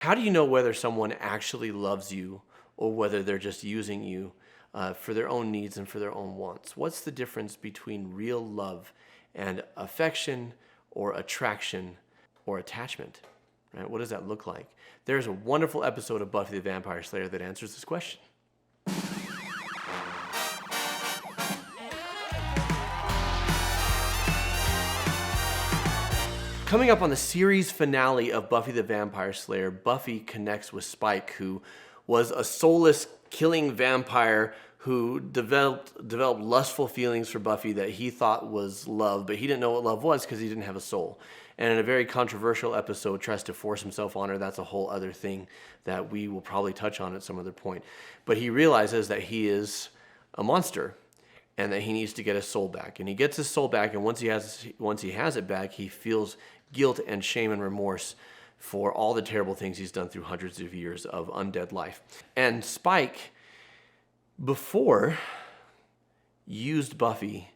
How do you know whether someone actually loves you or whether they're just using you for their own needs and for their own wants? What's the difference between real love and affection or attraction or attachment? Right? What does that look like? There's a wonderful episode of Buffy the Vampire Slayer that answers this question. Coming up on the series finale of Buffy the Vampire Slayer, Buffy connects with Spike, who was a soulless killing vampire who developed lustful feelings for Buffy that he thought was love, but he didn't know what love was because he didn't have a soul. And in a very controversial episode, tries to force himself on her. That's a whole other thing that we will probably touch on at some other point. But he realizes that he is a monster and that he needs to get his soul back. And he gets his soul back, and once he has it back, he feels guilt and shame and remorse for all the terrible things he's done through hundreds of years of undead life. And Spike, before, used Buffy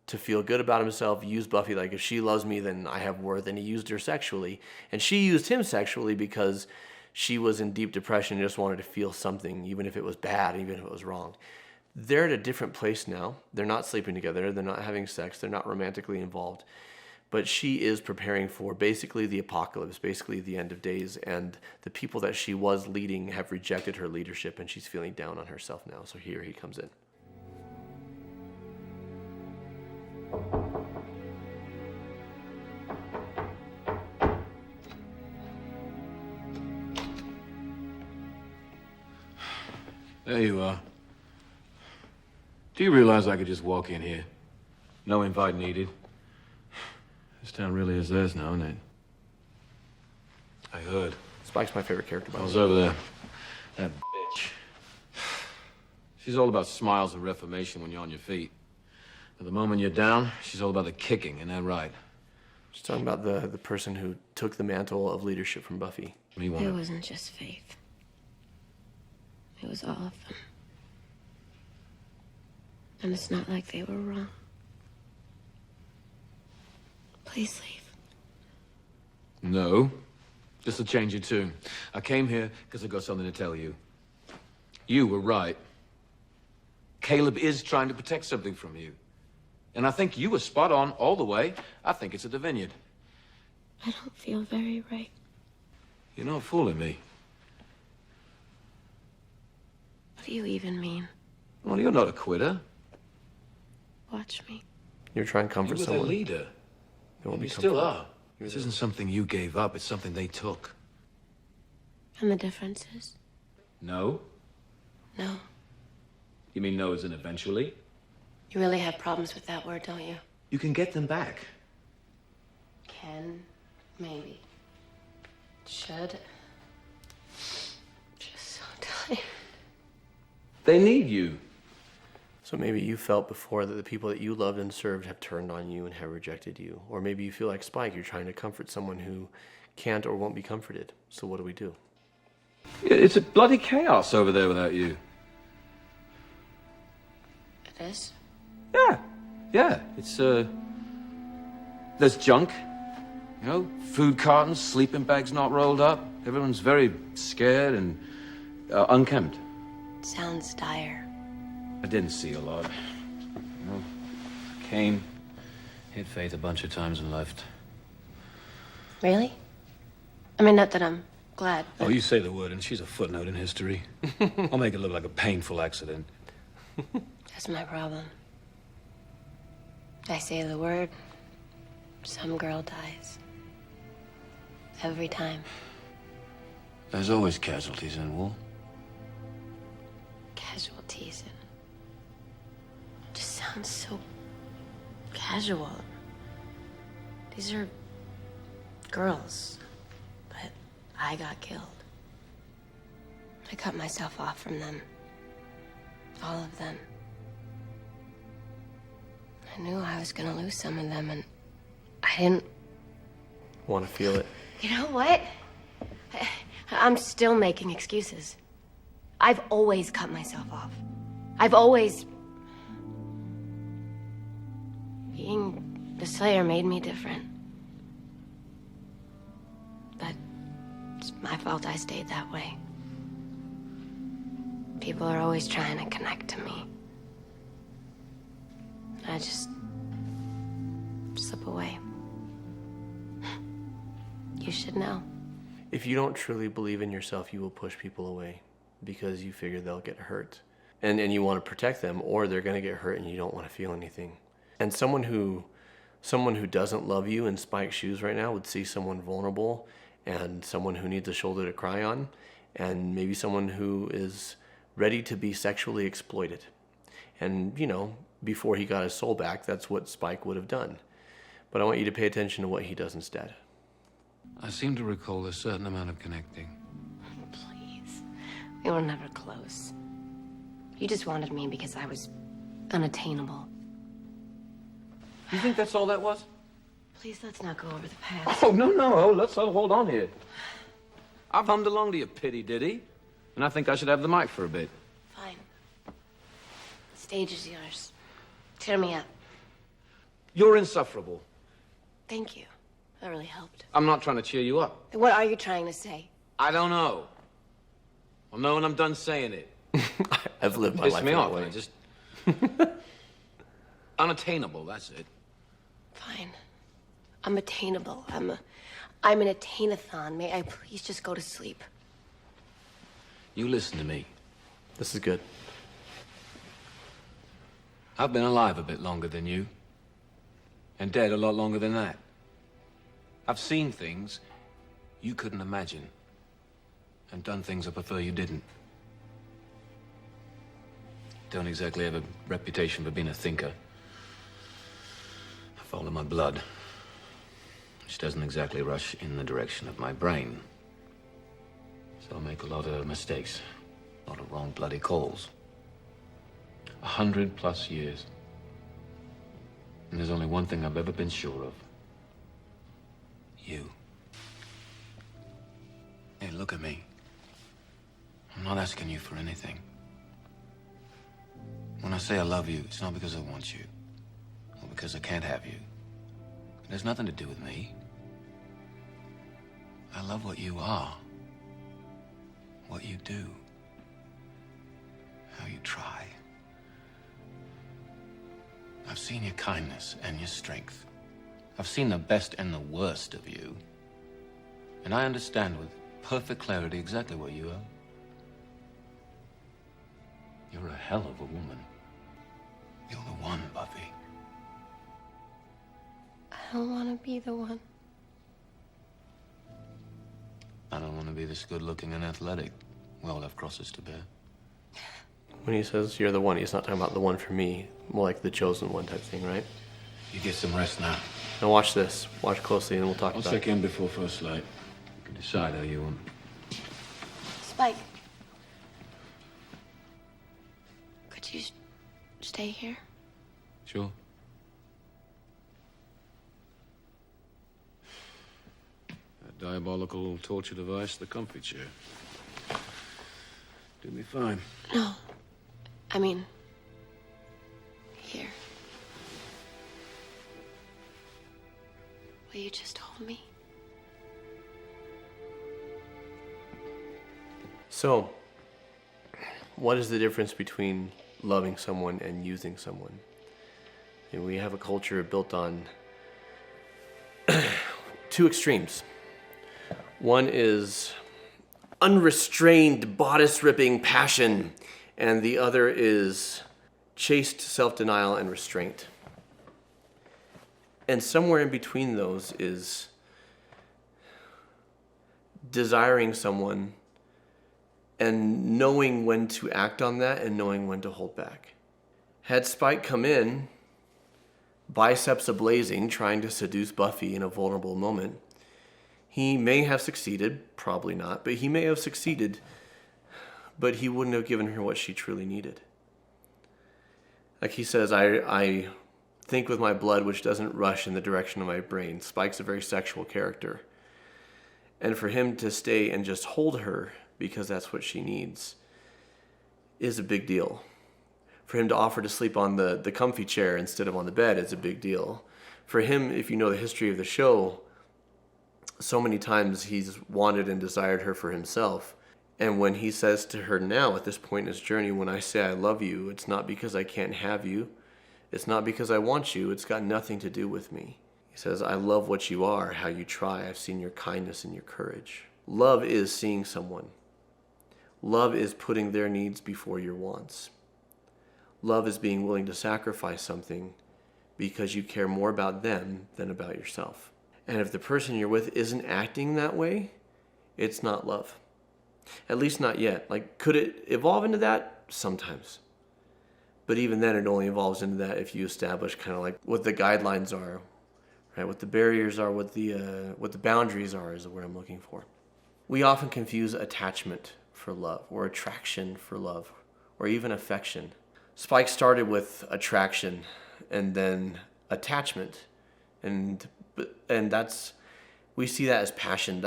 to feel good about himself, used Buffy like, if she loves me, then I have worth, and he used her sexually. And she used him sexually because she was in deep depression and just wanted to feel something, even if it was bad, even if it was wrong. They're at a different place now. They're not sleeping together. They're not having sex. They're not romantically involved. But she is preparing for basically the apocalypse, basically the end of days. And the people that she was leading have rejected her leadership, and she's feeling down on herself now. So here he comes in. There you are. Do you realize I could just walk in here? No invite needed. This town really is theirs now, isn't it? I heard. Spike's my favorite character. I was over there. That bitch. She's all about smiles and reformation when you're on your feet. But the moment you're down, she's all about the kicking, isn't that right? She's talking about the person who took the mantle of leadership from Buffy. It wasn't just Faith. It was all of them. And it's not like they were wrong. Please leave. No. This'll change your tune. I came here because I got something to tell you. You were right. Caleb is trying to protect something from you. And I think you were spot on all the way. I think it's at the vineyard. I don't feel very right. You're not fooling me. What do you even mean? Well, you're not a quitter. Watch me. You're trying to comfort You were someone. their leader. There won't You be still comfort. are. This isn't something you gave up. It's something they took. And the difference is? No? No. You mean no as in eventually? You really have problems with that word, don't you? You can get them back. Can. Maybe. Should. Just so tired. They need you. So maybe you felt before that the people that you loved and served have turned on you and have rejected you. Or maybe you feel like Spike, you're trying to comfort someone who can't or won't be comforted. So what do we do? It's a bloody chaos over there without you. It is? Yeah. It's, there's junk. You know, food cartons, sleeping bags not rolled up. Everyone's very scared and unkempt. Sounds dire. I didn't see a lot. You know, came, hit Faith a bunch of times and left. Really? I mean, not that I'm glad. Oh, you say the word and she's a footnote in history. I'll make it look like a painful accident. That's my problem. I say the word, some girl dies. Every time. There's always casualties in war. Casualties. It just sounds so casual. These are girls, but I got killed. I cut myself off from them. All of them. I knew I was gonna lose some of them, and I didn't Want to feel it. You know what? I'm still making excuses. I've always cut myself off. I've always... Being the Slayer made me different. But It's my fault I stayed that way. People are always trying to connect to me. I just slip away. You should know. If you don't truly believe in yourself, you will push people away because you figure they'll get hurt. And you want to protect them, or they're going to get hurt and you don't want to feel anything. And someone who doesn't love you in Spike's shoes right now would see someone vulnerable and someone who needs a shoulder to cry on, and maybe someone who is ready to be sexually exploited. And, before he got his soul back, that's what Spike would have done. But I want you to pay attention to what he does instead. I seem to recall a certain amount of connecting. Please. We were never close. You just wanted me because I was unattainable. You think that's all that was? Please, let's not go over the past. Oh, no. Let's hold on here. I've hummed along to your pity ditty, and I think I should have the mic for a bit. Fine. The stage is yours. Cheer me up. You're insufferable. Thank you. That really helped. I'm not trying to cheer you up. What are you trying to say? I don't know. I'll know when I'm done saying it. I've lived my Piss life me that off. way. I just unattainable. That's it. Fine. I'm attainable. I'm an attainathon. May I please just go to sleep? You listen to me. This is good. I've been alive a bit longer than you, and dead a lot longer than that. I've seen things you couldn't imagine, and done things I prefer you didn't. Don't exactly have a reputation for being a thinker. I follow my blood, which doesn't exactly rush in the direction of my brain. So I make a lot of mistakes, a lot of wrong bloody calls. 100+ years. And there's only one thing I've ever been sure of. You. Hey, look at me. I'm not asking you for anything. When I say I love you, it's not because I want you, or because I can't have you. It has nothing to do with me. I love what you are, what you do, how you try. I've seen your kindness and your strength. I've seen the best and the worst of you. And I understand with perfect clarity exactly what you are. You're a hell of a woman. You're the one, Buffy. I don't want to be the one. I don't want to be this good-looking and athletic. We all have crosses to bear. When he says you're the one, he's not talking about the one for me, more like the chosen one type thing, right? You get some rest now. Now watch this. Watch closely and we'll talk I'll about check it. in before first light. You can decide how you want. Spike. Could you stay here? Sure. That diabolical torture device, the comfy chair. Do me fine. No. I mean, here. Will you just hold me? So, what is the difference between loving someone and using someone? And we have a culture built on two extremes. One is unrestrained, bodice-ripping passion, and the other is chaste self-denial and restraint. And somewhere in between those is desiring someone and knowing when to act on that and knowing when to hold back. Had Spike come in, biceps ablazing, trying to seduce Buffy in a vulnerable moment, he may have succeeded, probably not, but he may have succeeded, but he wouldn't have given her what she truly needed. Like he says, I think with my blood, which doesn't rush in the direction of my brain. Spike's a very sexual character. And for him to stay and just hold her, because that's what she needs, is a big deal. For him to offer to sleep on the comfy chair instead of on the bed is a big deal. For him, if you know the history of the show, so many times he's wanted and desired her for himself. And when he says to her now, at this point in his journey, when I say I love you, it's not because I can't have you. It's not because I want you. It's got nothing to do with me. He says, I love what you are, how you try. I've seen your kindness and your courage. Love is seeing someone. Love is putting their needs before your wants. Love is being willing to sacrifice something because you care more about them than about yourself. And if the person you're with isn't acting that way, it's not love. At least not yet. Like, could it evolve into that? Sometimes. But even then, it only evolves into that if you establish kind of like what the guidelines are, right? What the barriers are, what the boundaries are is the word I'm looking for. We often confuse attachment for love, or attraction for love, or even affection. Spike started with attraction and then attachment, and that's, we see that as passion.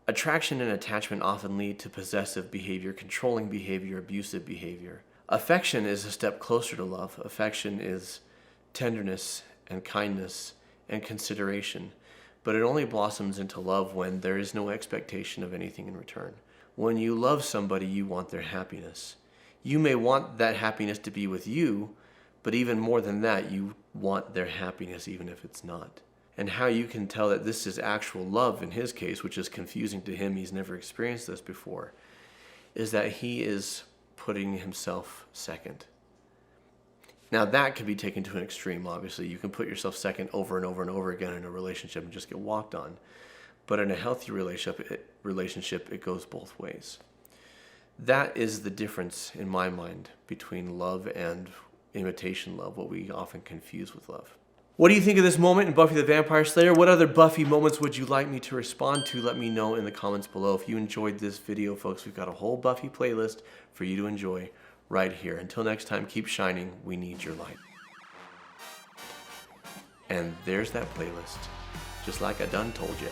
Attraction and attachment often lead to possessive behavior, controlling behavior, abusive behavior. Affection is a step closer to love. Affection is tenderness and kindness and consideration, but it only blossoms into love when there is no expectation of anything in return. When you love somebody, you want their happiness. You may want that happiness to be with you, but even more than that, you want their happiness even if it's not. And how you can tell that this is actual love in his case, which is confusing to him, he's never experienced this before, is that he is putting himself second. Now that could be taken to an extreme, obviously. You can put yourself second over and over and over again in a relationship and just get walked on. But in a healthy relationship, it goes both ways. That is the difference in my mind between love and imitation love, what we often confuse with love. What do you think of this moment in Buffy the Vampire Slayer? What other Buffy moments would you like me to respond to? Let me know in the comments below. If you enjoyed this video, folks, we've got a whole Buffy playlist for you to enjoy right here. Until next time, keep shining. We need your light. And there's that playlist, just like I done told you.